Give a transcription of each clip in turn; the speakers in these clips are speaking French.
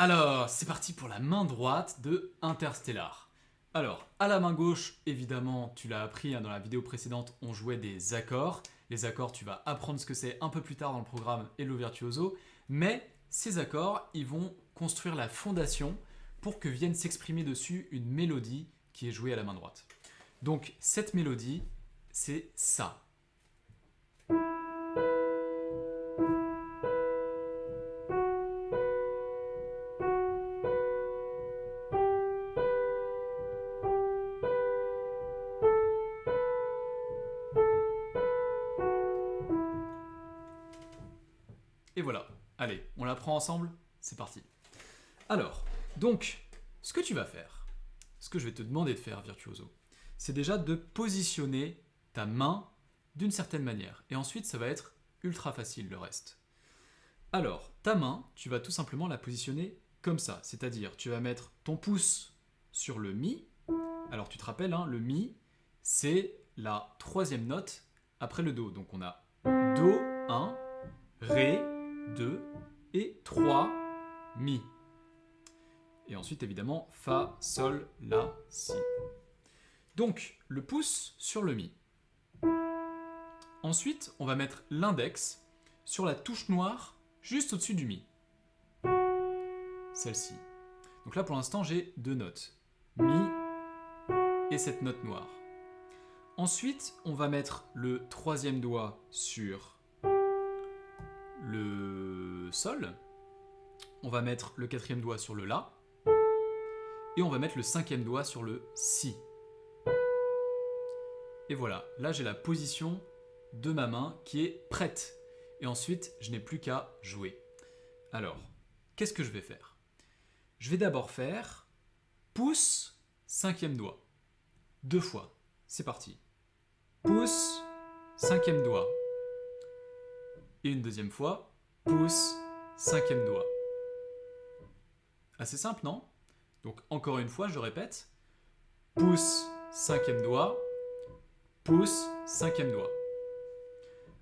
Alors, c'est parti pour la main droite de Interstellar. Alors, à la main gauche, évidemment, tu l'as appris dans la vidéo précédente, on jouait des accords. Les accords, tu vas apprendre ce que c'est un peu plus tard dans le programme Hello Virtuoso. Mais ces accords, ils vont construire la fondation pour que vienne s'exprimer dessus une mélodie qui est jouée à la main droite. Donc, cette mélodie, c'est ça. Et voilà. Allez, on la prend ensemble. C'est parti. Alors, donc, ce que tu vas faire, ce que je vais te demander de faire, Virtuoso, c'est déjà de positionner ta main d'une certaine manière. Et ensuite, ça va être ultra facile le reste. Alors, ta main, tu vas tout simplement la positionner comme ça. C'est-à-dire, tu vas mettre ton pouce sur le Mi. Alors, tu te rappelles, le Mi, c'est la troisième note après le Do. Donc, on a Do, 1, Ré, 2 et 3, Mi. Et ensuite, évidemment, Fa, Sol, La, Si. Donc, le pouce sur le Mi. Ensuite, on va mettre l'index sur la touche noire juste au-dessus du Mi. Celle-ci. Donc là, pour l'instant, j'ai deux notes. Mi et cette note noire. Ensuite, on va mettre le troisième doigt sur le Sol. On va mettre le quatrième doigt sur le La. Et on va mettre le cinquième doigt sur le Si. Et voilà, là j'ai la position de ma main qui est prête. Et ensuite, je n'ai plus qu'à jouer. Alors, qu'est-ce que je vais faire? Je vais d'abord faire pouce, cinquième doigt. Deux fois. C'est parti. Pouce, cinquième doigt. Et une deuxième fois, pouce, cinquième doigt. Assez simple, non? Donc encore une fois, je répète. Pouce, cinquième doigt. Pouce, cinquième doigt.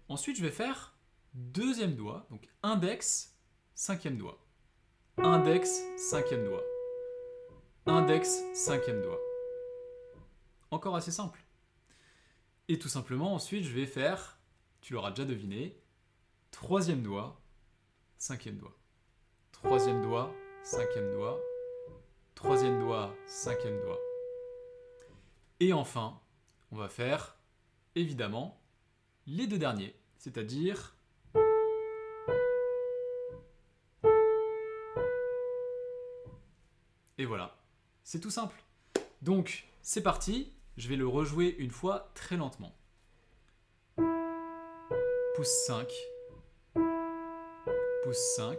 Ensuite, je vais faire deuxième doigt, donc index, cinquième doigt. Index, cinquième doigt. Index, cinquième doigt. Encore assez simple. Et tout simplement, ensuite, je vais faire, tu l'auras déjà deviné, troisième doigt, cinquième doigt. Troisième doigt, cinquième doigt. Troisième doigt, cinquième doigt. Et enfin, on va faire, évidemment, les deux derniers, c'est-à-dire et voilà, c'est tout simple. Donc, c'est parti, je vais le rejouer une fois très lentement. Pouce 5, pouce 5,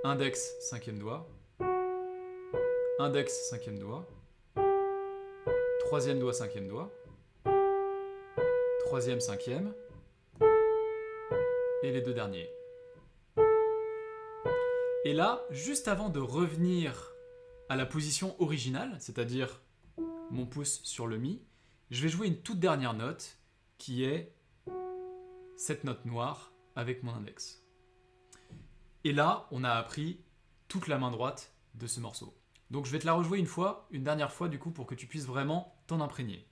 index, cinquième doigt, index, cinquième doigt, troisième doigt, cinquième doigt, troisième, cinquième, et les deux derniers. Et là, juste avant de revenir à la position originale, c'est-à-dire mon pouce sur le Mi, je vais jouer une toute dernière note qui est cette note noire avec mon index. Et là, on a appris toute la main droite de ce morceau. Donc je vais te la rejouer une dernière fois du coup, pour que tu puisses vraiment t'en imprégner.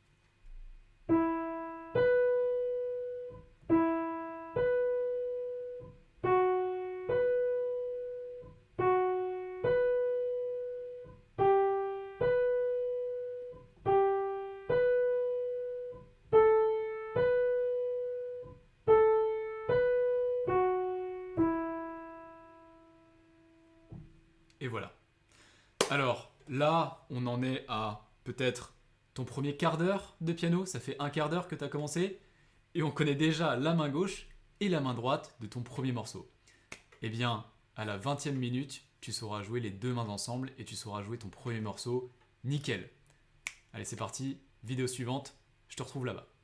Et voilà. Alors là, on en est à peut-être ton premier quart d'heure de piano. Ça fait un quart d'heure que tu as commencé. Et on connaît déjà la main gauche et la main droite de ton premier morceau. Eh bien, à la 20e minute, tu sauras jouer les deux mains ensemble et tu sauras jouer ton premier morceau nickel. Allez, c'est parti. Vidéo suivante. Je te retrouve là-bas.